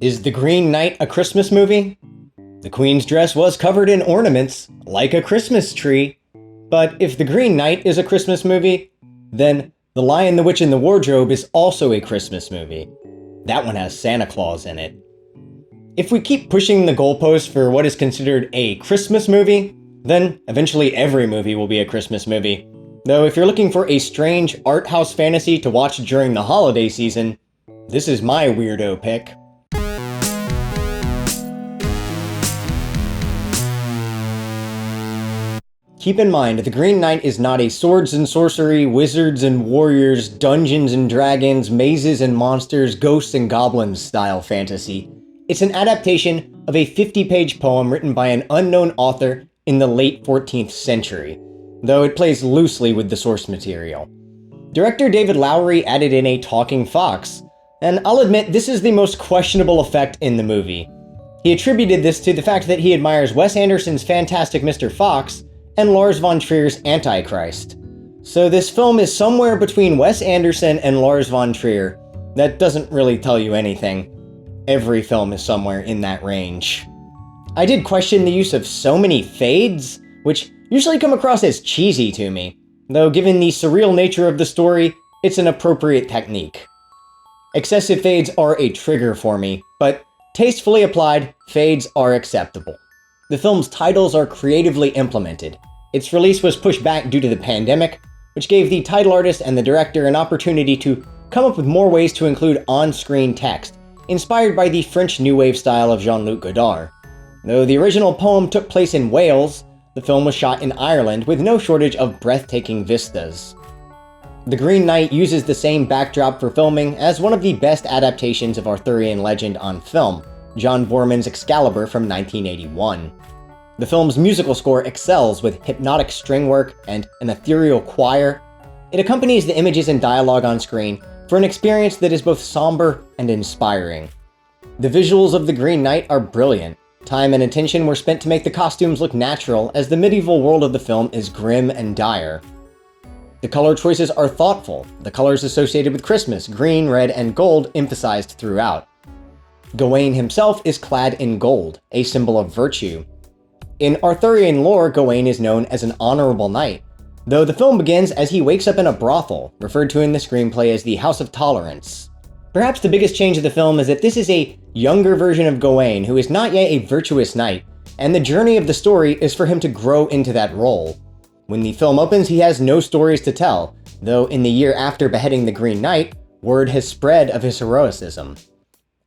Is The Green Knight a Christmas movie? The Queen's dress was covered in ornaments, like a Christmas tree. But if The Green Knight is a Christmas movie, then The Lion, the Witch, and the Wardrobe is also a Christmas movie. That one has Santa Claus in it. If we keep pushing the goalpost for what is considered a Christmas movie, then eventually every movie will be a Christmas movie. Though if you're looking for a strange art house fantasy to watch during the holiday season, this is my weirdo pick. Keep in mind, The Green Knight is not a swords and sorcery, wizards and warriors, dungeons and dragons, mazes and monsters, ghosts and goblins style fantasy. It's an adaptation of a 50-page poem written by an unknown author in the late 14th century, though it plays loosely with the source material. Director David Lowey added in a talking fox, and I'll admit this is the most questionable effect in the movie. He attributed this to the fact that he admires Wes Anderson's Fantastic Mr. Fox and Lars von Trier's Antichrist. So this film is somewhere between Wes Anderson and Lars von Trier. That doesn't really tell you anything. Every film is somewhere in that range. I did question the use of so many fades, which usually come across as cheesy to me, though given the surreal nature of the story, it's an appropriate technique. Excessive fades are a trigger for me, but tastefully applied, fades are acceptable. The film's titles are creatively implemented. Its release was pushed back due to the pandemic, which gave the title artist and the director an opportunity to come up with more ways to include on-screen text, inspired by the French New Wave style of Jean-Luc Godard. Though the original poem took place in Wales, the film was shot in Ireland with no shortage of breathtaking vistas. The Green Knight uses the same backdrop for filming as one of the best adaptations of Arthurian legend on film, John Boorman's Excalibur from 1981. The film's musical score excels with hypnotic string work and an ethereal choir. It accompanies the images and dialogue on screen for an experience that is both somber and inspiring. The visuals of The Green Knight are brilliant. Time and attention were spent to make the costumes look natural, as the medieval world of the film is grim and dire. The color choices are thoughtful, the colors associated with Christmas, green, red, and gold, emphasized throughout. Gawain himself is clad in gold, a symbol of virtue. In Arthurian lore, Gawain is known as an honorable knight, though the film begins as he wakes up in a brothel, referred to in the screenplay as the House of Tolerance. Perhaps the biggest change of the film is that this is a younger version of Gawain who is not yet a virtuous knight, and the journey of the story is for him to grow into that role. When the film opens, he has no stories to tell, though in the year after beheading the Green Knight, word has spread of his heroicism.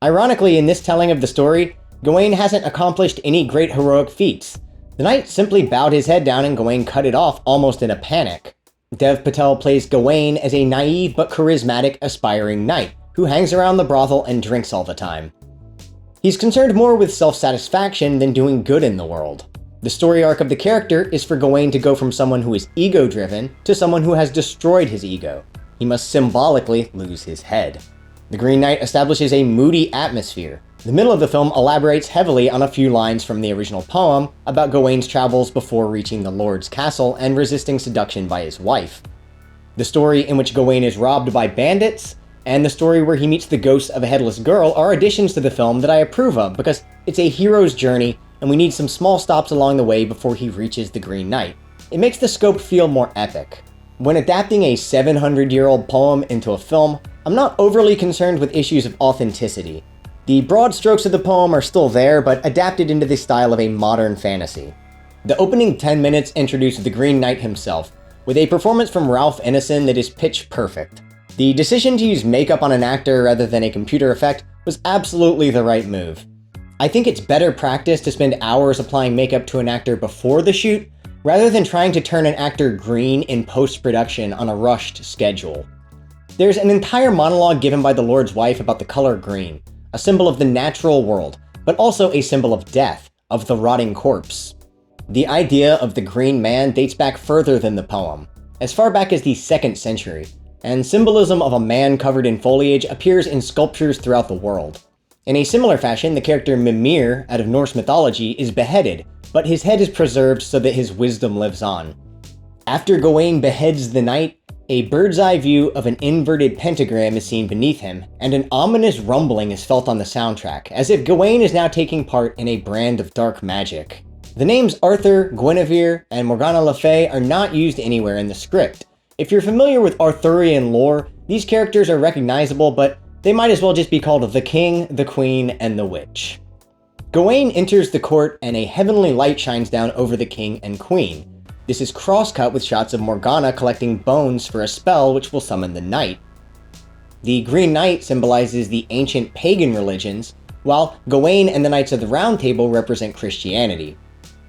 Ironically, in this telling of the story, Gawain hasn't accomplished any great heroic feats. The knight simply bowed his head down and Gawain cut it off almost in a panic. Dev Patel plays Gawain as a naive but charismatic aspiring knight who hangs around the brothel and drinks all the time. He's concerned more with self-satisfaction than doing good in the world. The story arc of the character is for Gawain to go from someone who is ego-driven to someone who has destroyed his ego. He must symbolically lose his head. The Green Knight establishes a moody atmosphere. The middle of the film elaborates heavily on a few lines from the original poem about Gawain's travels before reaching the Lord's castle and resisting seduction by his wife. The story in which Gawain is robbed by bandits, and the story where he meets the ghost of a headless girl are additions to the film that I approve of because it's a hero's journey and we need some small stops along the way before he reaches the Green Knight. It makes the scope feel more epic. When adapting a 700-year-old poem into a film, I'm not overly concerned with issues of authenticity. The broad strokes of the poem are still there, but adapted into the style of a modern fantasy. The opening 10 minutes introduce the Green Knight himself, with a performance from Ralph Ineson that is pitch perfect. The decision to use makeup on an actor rather than a computer effect was absolutely the right move. I think it's better practice to spend hours applying makeup to an actor before the shoot, rather than trying to turn an actor green in post-production on a rushed schedule. There's an entire monologue given by the Lord's wife about the color green, a symbol of the natural world, but also a symbol of death, of the rotting corpse. The idea of the Green Man dates back further than the poem, as far back as the 2nd century, and symbolism of a man covered in foliage appears in sculptures throughout the world. In a similar fashion, the character Mimir out of Norse mythology is beheaded, but his head is preserved so that his wisdom lives on. After Gawain beheads the knight, A bird's eye view of an inverted pentagram is seen beneath him, and an ominous rumbling is felt on the soundtrack, as if Gawain is now taking part in a brand of dark magic. The names Arthur, Guinevere, and Morgana Le Fay are not used anywhere in the script. If you're familiar with Arthurian lore, these characters are recognizable, but they might as well just be called the King, the Queen, and the Witch. Gawain enters the court and a heavenly light shines down over the King and Queen. This is cross-cut with shots of Morgana collecting bones for a spell which will summon the Knight. The Green Knight symbolizes the ancient pagan religions, while Gawain and the Knights of the Round Table represent Christianity.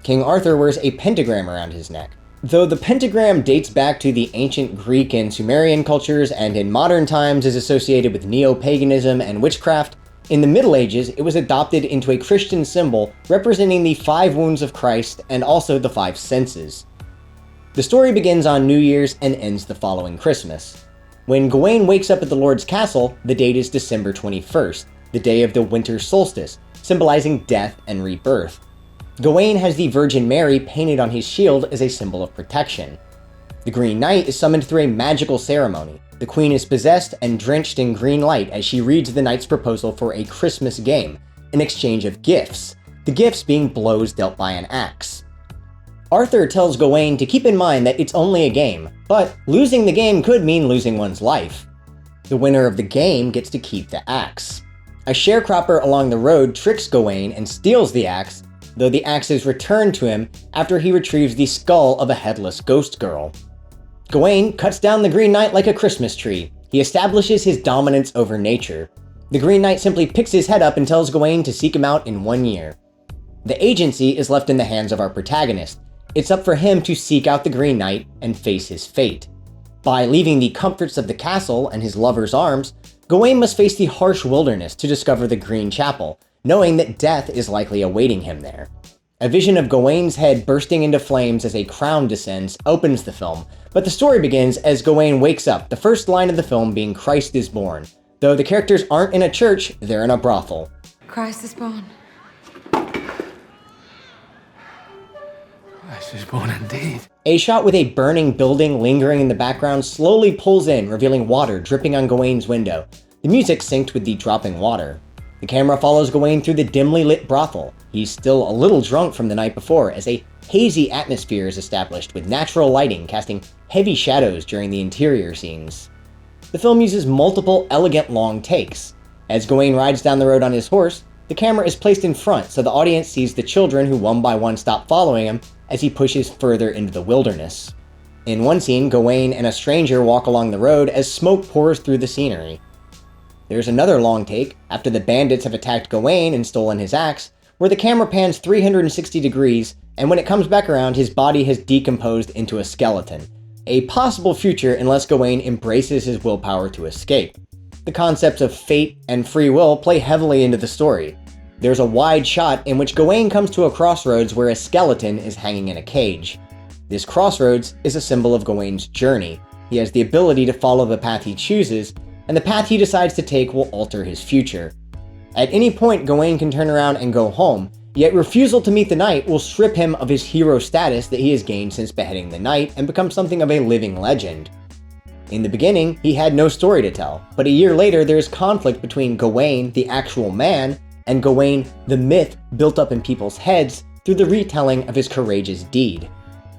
King Arthur wears a pentagram around his neck. Though the pentagram dates back to the ancient Greek and Sumerian cultures and in modern times is associated with neo-paganism and witchcraft, in the Middle Ages it was adopted into a Christian symbol representing the 5 wounds of Christ and also the 5 senses. The story begins on New Year's and ends the following Christmas. When Gawain wakes up at the Lord's castle, the date is December 21st, the day of the winter solstice, symbolizing death and rebirth. Gawain has the Virgin Mary painted on his shield as a symbol of protection. The Green Knight is summoned through a magical ceremony. The Queen is possessed and drenched in green light as she reads the Knight's proposal for a Christmas game, in exchange of gifts, the gifts being blows dealt by an axe. Arthur tells Gawain to keep in mind that it's only a game, but losing the game could mean losing one's life. The winner of the game gets to keep the axe. A sharecropper along the road tricks Gawain and steals the axe, though the axe is returned to him after he retrieves the skull of a headless ghost girl. Gawain cuts down the Green Knight like a Christmas tree. He establishes his dominance over nature. The Green Knight simply picks his head up and tells Gawain to seek him out in 1 year. The agency is left in the hands of our protagonist. It's up for him to seek out the Green Knight and face his fate. By leaving the comforts of the castle and his lover's arms, Gawain must face the harsh wilderness to discover the Green Chapel, knowing that death is likely awaiting him there. A vision of Gawain's head bursting into flames as a crown descends opens the film, but the story begins as Gawain wakes up, the first line of the film being Christ is born. Though the characters aren't in a church, they're in a brothel. Christ is born. Christ is born indeed. A shot with a burning building lingering in the background slowly pulls in, revealing water dripping on Gawain's window. The music synced with the dropping water. The camera follows Gawain through the dimly lit brothel. He's still a little drunk from the night before, as a hazy atmosphere is established with natural lighting casting heavy shadows during the interior scenes. The film uses multiple elegant long takes. As Gawain rides down the road on his horse, the camera is placed in front so the audience sees the children who one by one stop following him as he pushes further into the wilderness. In one scene, Gawain and a stranger walk along the road as smoke pours through the scenery. There's another long take, after the bandits have attacked Gawain and stolen his axe, where the camera pans 360 degrees, and when it comes back around, his body has decomposed into a skeleton. A possible future unless Gawain embraces his willpower to escape. The concepts of fate and free will play heavily into the story. There's a wide shot in which Gawain comes to a crossroads where a skeleton is hanging in a cage. This crossroads is a symbol of Gawain's journey. He has the ability to follow the path he chooses, and the path he decides to take will alter his future. At any point, Gawain can turn around and go home, yet refusal to meet the Knight will strip him of his hero status that he has gained since beheading the Knight and become something of a living legend. In the beginning, he had no story to tell, but a year later there is conflict between Gawain, the actual man, and Gawain, the myth built up in people's heads through the retelling of his courageous deed.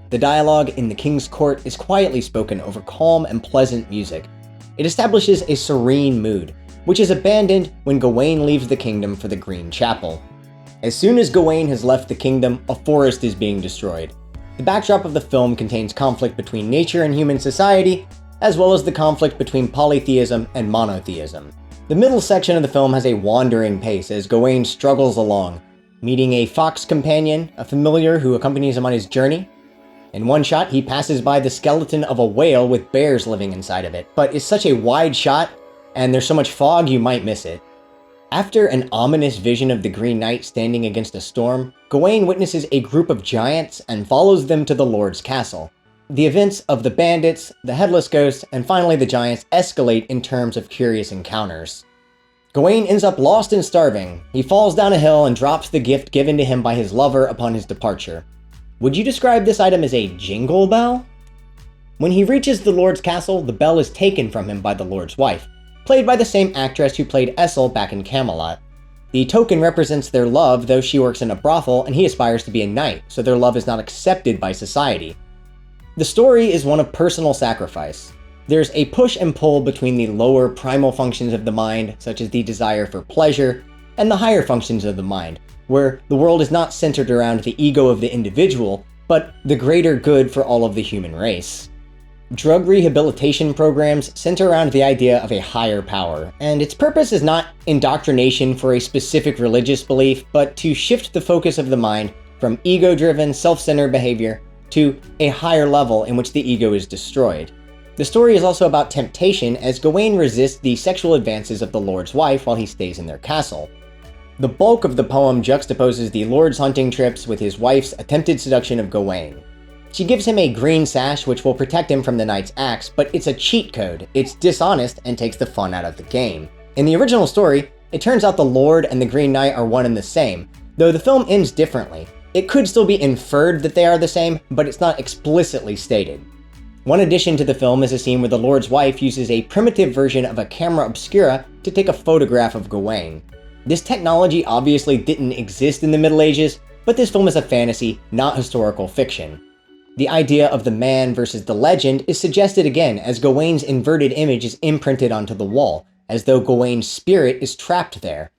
The dialogue in the King's Court is quietly spoken over calm and pleasant music. It establishes a serene mood, which is abandoned when Gawain leaves the kingdom for the Green Chapel. As soon as Gawain has left the kingdom, a forest is being destroyed. The backdrop of the film contains conflict between nature and human society, as well as the conflict between polytheism and monotheism. The middle section of the film has a wandering pace as Gawain struggles along, meeting a fox companion, a familiar who accompanies him on his journey. In one shot, he passes by the skeleton of a whale with bears living inside of it, but it's such a wide shot, and there's so much fog you might miss it. After an ominous vision of the Green Knight standing against a storm, Gawain witnesses a group of giants and follows them to the Lord's castle. The events of the bandits, the headless ghost, and finally the giants escalate in terms of curious encounters. Gawain ends up lost and starving. He falls down a hill and drops the gift given to him by his lover upon his departure. Would you describe this item as a jingle bell? When he reaches the Lord's castle, the bell is taken from him by the Lord's wife, played by the same actress who played Essel back in Camelot. The token represents their love, though she works in a brothel and he aspires to be a knight, so their love is not accepted by society. The story is one of personal sacrifice. There's a push and pull between the lower primal functions of the mind, such as the desire for pleasure, and the higher functions of the mind, where the world is not centered around the ego of the individual, but the greater good for all of the human race. Drug rehabilitation programs center around the idea of a higher power, and its purpose is not indoctrination for a specific religious belief, but to shift the focus of the mind from ego-driven, self-centered behavior to a higher level in which the ego is destroyed. The story is also about temptation, as Gawain resists the sexual advances of the Lord's wife while he stays in their castle. The bulk of the poem juxtaposes the Lord's hunting trips with his wife's attempted seduction of Gawain. She gives him a green sash which will protect him from the knight's axe, but it's a cheat code, it's dishonest, and takes the fun out of the game. In the original story, it turns out the Lord and the Green Knight are one and the same, though the film ends differently. It could still be inferred that they are the same, but it's not explicitly stated. One addition to the film is a scene where the Lord's wife uses a primitive version of a camera obscura to take a photograph of Gawain. This technology obviously didn't exist in the Middle Ages, but this film is a fantasy, not historical fiction. The idea of the man versus the legend is suggested again as Gawain's inverted image is imprinted onto the wall, as though Gawain's spirit is trapped there.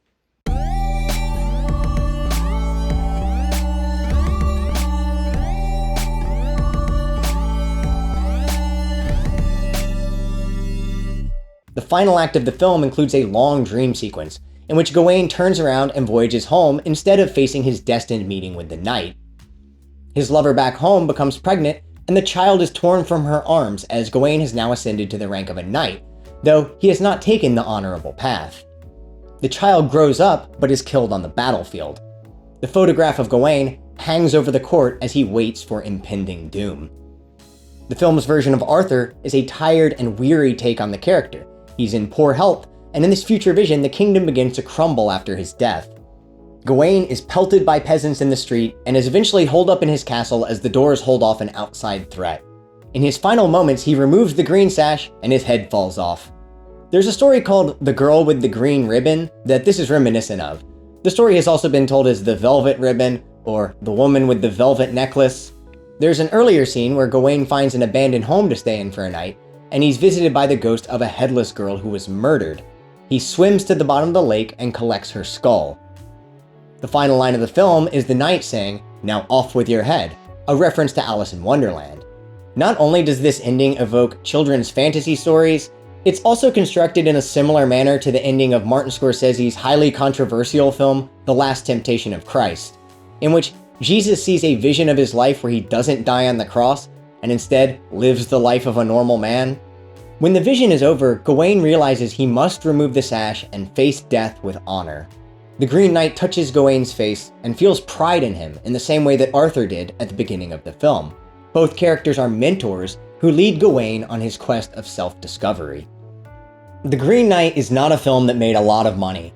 The final act of the film includes a long dream sequence, in which Gawain turns around and voyages home instead of facing his destined meeting with the knight. His lover back home becomes pregnant, and the child is torn from her arms as Gawain has now ascended to the rank of a knight, though he has not taken the honorable path. The child grows up, but is killed on the battlefield. The photograph of Gawain hangs over the court as he waits for impending doom. The film's version of Arthur is a tired and weary take on the character. He's in poor health, and in this future vision, the kingdom begins to crumble after his death. Gawain is pelted by peasants in the street and is eventually holed up in his castle as the doors hold off an outside threat. In his final moments, he removes the green sash and his head falls off. There's a story called The Girl with the Green Ribbon that this is reminiscent of. The story has also been told as The Velvet Ribbon or The Woman with the Velvet Necklace. There's an earlier scene where Gawain finds an abandoned home to stay in for a night, and he's visited by the ghost of a headless girl who was murdered. He swims to the bottom of the lake and collects her skull. The final line of the film is the knight saying, "Now off with your head," a reference to Alice in Wonderland. Not only does this ending evoke children's fantasy stories, it's also constructed in a similar manner to the ending of Martin Scorsese's highly controversial film, The Last Temptation of Christ, in which Jesus sees a vision of his life where he doesn't die on the cross, and instead lives the life of a normal man. When the vision is over, Gawain realizes he must remove the sash and face death with honor. The Green Knight touches Gawain's face and feels pride in him in the same way that Arthur did at the beginning of the film. Both characters are mentors who lead Gawain on his quest of self-discovery. The Green Knight is not a film that made a lot of money.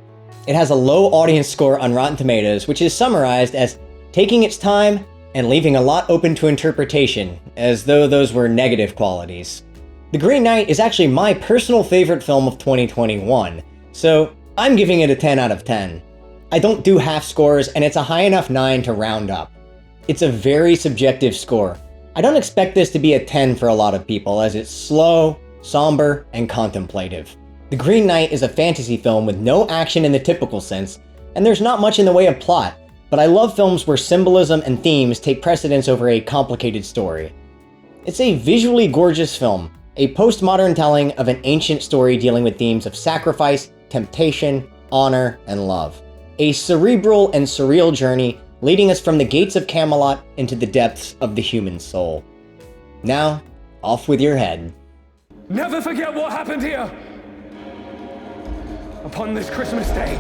It has a low audience score on Rotten Tomatoes, which is summarized as taking its time and leaving a lot open to interpretation, as though those were negative qualities. The Green Knight is actually my personal favorite film of 2021, so I'm giving it a 10 out of 10. I don't do half scores, and it's a high enough 9 to round up. It's a very subjective score. I don't expect this to be a 10 for a lot of people, as it's slow, somber, and contemplative. The Green Knight is a fantasy film with no action in the typical sense, and there's not much in the way of plot, but I love films where symbolism and themes take precedence over a complicated story. It's a visually gorgeous film, a postmodern telling of an ancient story dealing with themes of sacrifice, temptation, honor, and love. A cerebral and surreal journey leading us from the gates of Camelot into the depths of the human soul. Now, off with your head. Never forget what happened here upon this Christmas day.